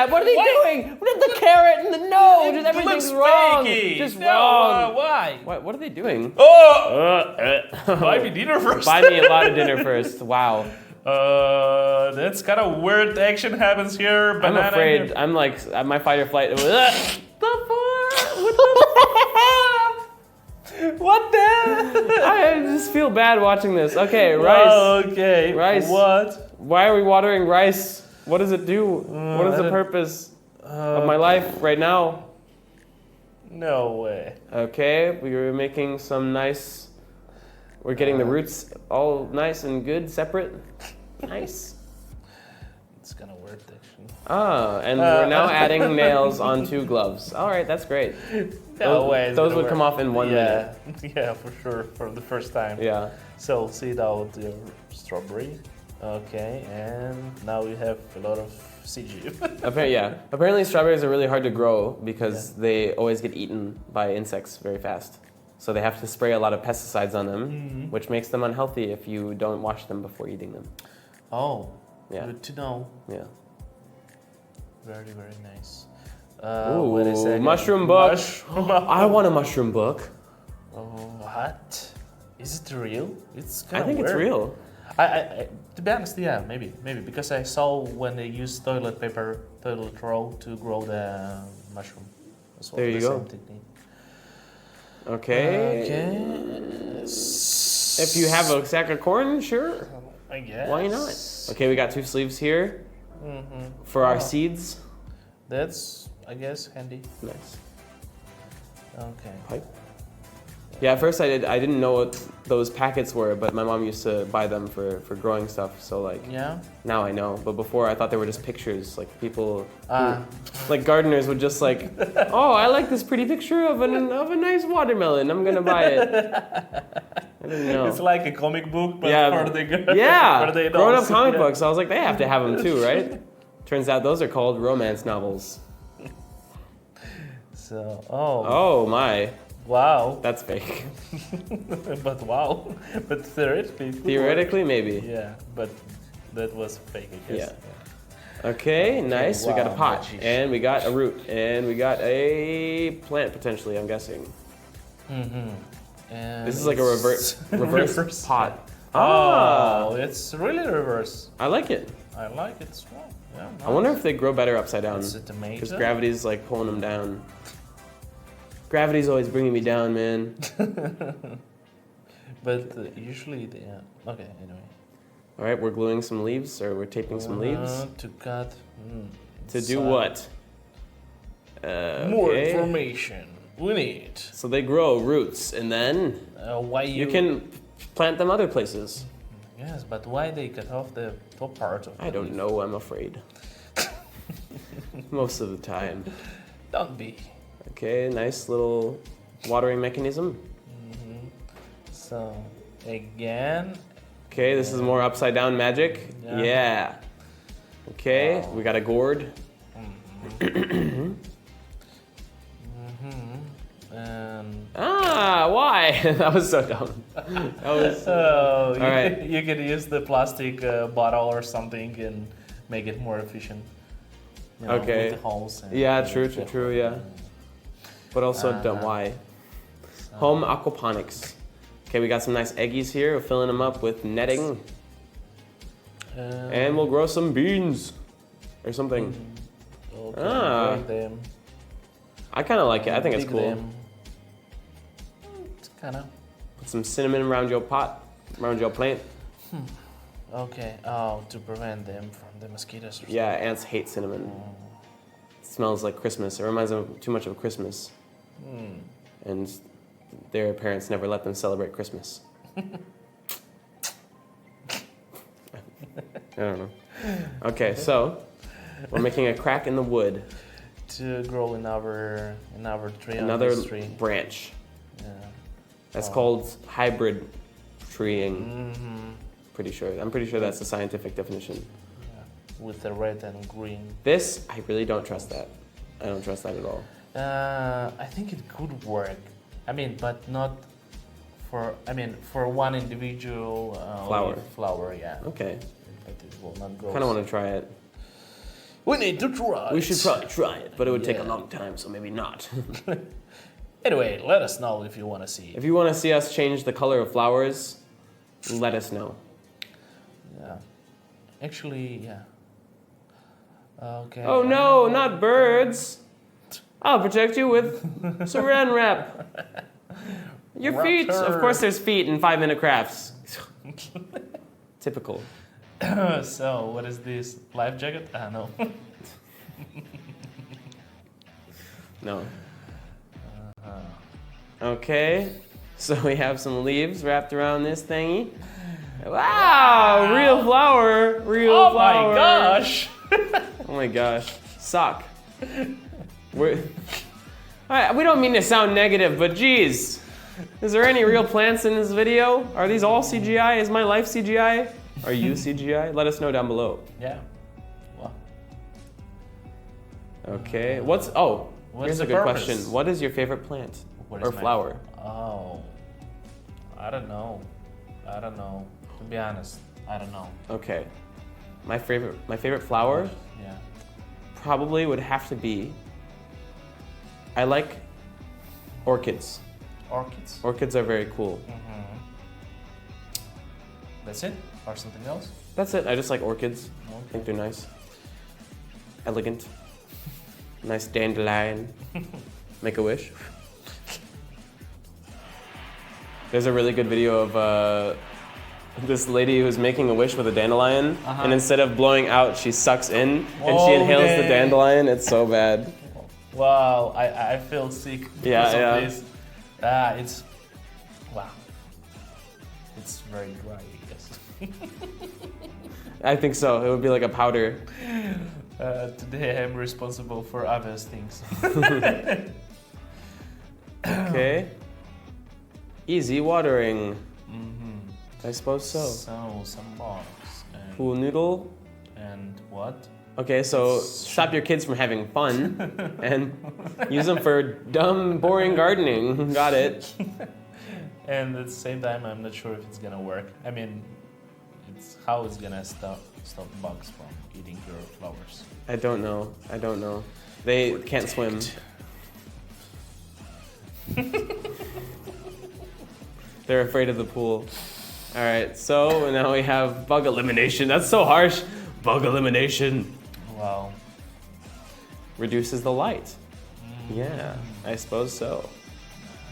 that? What are they doing? What is the carrot and the nose? Just everything's wrong. Just wrong. Why? What are they doing? Buy me dinner first. Buy me a lot of dinner first. Wow. That's kind of weird action happens here. I'm afraid. Here. I'm like my fight or flight. What the? I just feel bad watching this. Okay, rice. Okay. Rice. What? Why are we watering rice? What does it do? What is the purpose of my life right now? No way. Okay, we were making some nice. We're getting the roots all nice and good, separate. Nice. It's kind of weird, actually. And we're now adding nails onto gloves. All right, that's great. No way. Those would come off in 1 minute. Yeah, for sure, for the first time. Yeah. So seed out your strawberry. Okay, and now we have a lot of CG. Apparently strawberries are really hard to grow because they always get eaten by insects very fast. So they have to spray a lot of pesticides on them, which makes them unhealthy if you don't wash them before eating them. Oh, yeah. Good to know. Yeah. Very, very nice. Ooh, wait a second. mushroom book. I want a mushroom book. What? Is it real? It's kind I of think weird. it's real. I to be honest, yeah, maybe because I saw when they use toilet roll to grow the mushroom. As well, there you go. Same technique. Okay. If you have a sack of corn, sure. I guess. Why not? Okay, we got 2 sleeves here for our seeds. That's, I guess, handy. Nice. Okay. Pipe. Yeah, at first I didn't know what those packets were, but my mom used to buy them for growing stuff. So like, now I know. But before I thought they were just pictures, like people, like gardeners would just like, oh, I like this pretty picture of a nice watermelon. I'm gonna buy it. I didn't know. It's like a comic book, but for the yeah, for the adults. Grown-up comic books. I was like, they have to have them too, right? Turns out those are called romance novels. So, oh my. Wow. That's fake. But wow. But theoretically. Theoretically, maybe. Yeah, but that was fake, I guess. Yeah. Okay, nice. Wow, we got a pot, and we got a root, and we got a plant potentially, I'm guessing. And this is like a reverse pot. Oh, it's really reverse. I like it. I like it as well. Yeah, nice. I wonder if they grow better upside down. It's a tomato. Because gravity's like pulling them down. Gravity's always bringing me down, man. But usually, okay, anyway. All right, we're gluing some leaves, or we're taping some leaves. To cut. To do what? More information. We need. So they grow roots, and then why you can plant them other places. Yes, but why they cut off the top part of I don't know, I'm afraid. Most of the time. Don't be. Okay, nice little watering mechanism. So, again. Okay, this is more upside down magic. Yeah. Okay, we got a gourd. Why? That was so dumb. That was. All right. You could use the plastic bottle or something and make it more efficient. You know, okay. With the holes. And, yeah, true, yeah. But also dumb. Why? Home aquaponics. Okay, we got some nice eggies here. We're filling them up with netting. And we'll grow some beans or something. Okay, them. I kind of like it. I think it's cool. It's kind of. Put some cinnamon around your pot, around your plant. Okay. Oh, to prevent them from the mosquitoes or something. Yeah, ants hate cinnamon. It smells like Christmas. It reminds them too much of Christmas. And their parents never let them celebrate Christmas. I don't know. Okay, so we're making a crack in the wood to grow another tree. Another tree. branch. Yeah. That's called hybrid treeing. Pretty sure. I'm pretty sure that's the scientific definition. Yeah. With the red and green. This, I really don't trust that. I don't trust that at all. I think it could work. I mean, but not for. I mean, for one individual flower. Flower, yeah. Okay. But it will not grow. Kind of want to try it. We need to try We it. should probably try it, but it would take a long time, so maybe not. Anyway, let us know if you want to see it. If you want to see us change the color of flowers, let us know. Yeah. Actually, yeah. Okay. Oh no, not birds. I'll protect you with saran wrap. Your feet. Of course there's feet in 5-minute crafts. Typical. So, what is this? Life jacket? Ah, no. No. Okay, so we have some leaves wrapped around this thingy. Wow, real flower, real flower. Oh my gosh! Oh my gosh, sock. All right, we don't mean to sound negative, but geez, is there any real plants in this video? Are these all CGI? Is my life CGI? Are you CGI? Let us know down below. Yeah. Well. Okay, What's here's a the good purpose? question. What is your favorite plant or flower? Oh, I don't know. To be honest, I don't know. Okay, my favorite flower Yeah. probably would have to be. I like orchids. Orchids. Orchids are very cool. Mm-hmm. That's it, or something else? That's it. I just like orchids. Okay. I think they're nice, elegant, nice dandelion. Make a wish. There's a really good video of this lady who's making a wish with a dandelion, and instead of blowing out, she sucks in, and she inhales the dandelion. It's so bad. Wow, I feel sick because of this. It's wow. It's very dry, I guess. I think so. It would be like a powder. Today I'm responsible for other things. Okay. Easy watering. Mm-hmm. I suppose so. So some box and, Pool noodle. and what? Okay, so stop your kids from having fun and use them for dumb, boring gardening. Got it. And at the same time, I'm not sure if it's gonna work. I mean, how it's gonna stop bugs from eating your flowers. I don't know. They can't swim. They're afraid of the pool. All right, so now we have bug elimination. That's so harsh. Bug elimination. Wow. Reduces the light. Yeah, I suppose so.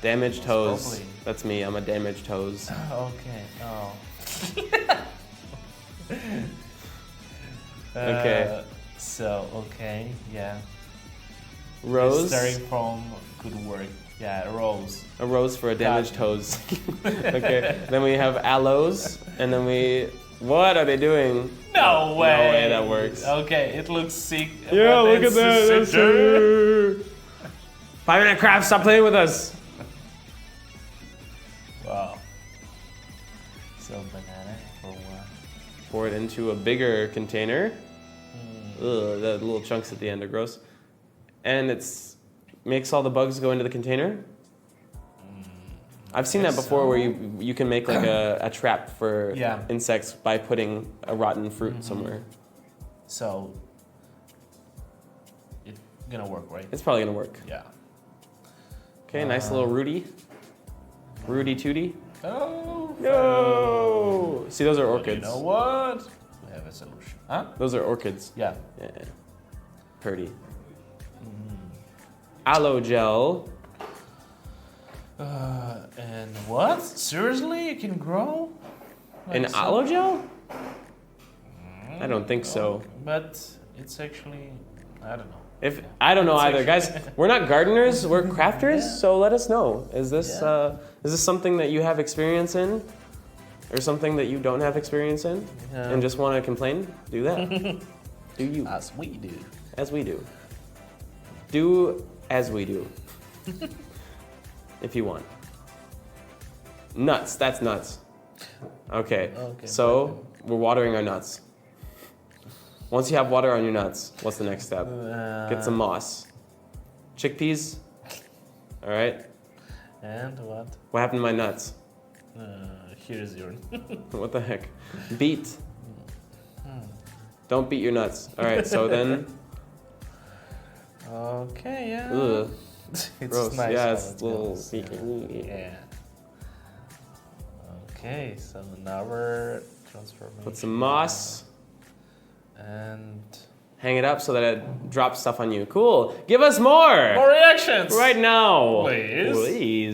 Damaged hose. Probably. That's me. I'm a damaged hose. Okay. Oh. Okay. So yeah. Rose. Starting from good work. Yeah, rose. A rose for a damaged hose. Okay. Then we have aloes, and then we. What are they doing? No way. No way that works. Okay, it looks sick. Yeah, but look at it's that. That's sicker. 5-minute craft. Stop playing with us. Wow. So banana for what? Pour it into a bigger container. Ugh, the little chunks at the end are gross. And makes all the bugs go into the container. I've seen that before, where you can make like a trap for insects by putting a rotten fruit somewhere. So it's gonna work, right? It's probably gonna work. Yeah. Okay, nice little Rudy. Rudy Tooty. Oh No! See, those are orchids. You know what? We have a solution. Huh? Those are orchids. Yeah. Yeah. Pretty. Aloe gel. And what? Seriously? It can grow? An Like aloe gel? I don't think so. But it's actually, I don't know. I don't know either, guys. We're not gardeners. We're crafters. Yeah. So let us know. Is this something that you have experience in, or something that you don't have experience in, and just want to complain? Do that. Do you? As we do. As we do. Do as we do. If you want. Nuts. That's nuts. Okay. So we're watering our nuts. Once you have water on your nuts, what's the next step? Get some moss. Chickpeas. All right. And what? What happened to my nuts? Here's your. What the heck? Beat. Don't beat your nuts. All right. So then Okay, yeah. Ugh. It's Gross. nice. Yeah, how it's it a little goes, sneaky. Yeah. Okay, so now we're transformation. Put some moss. And Hang it up so that it drops stuff on you. Cool. Give us more. more reactions. Right now. Please. Please.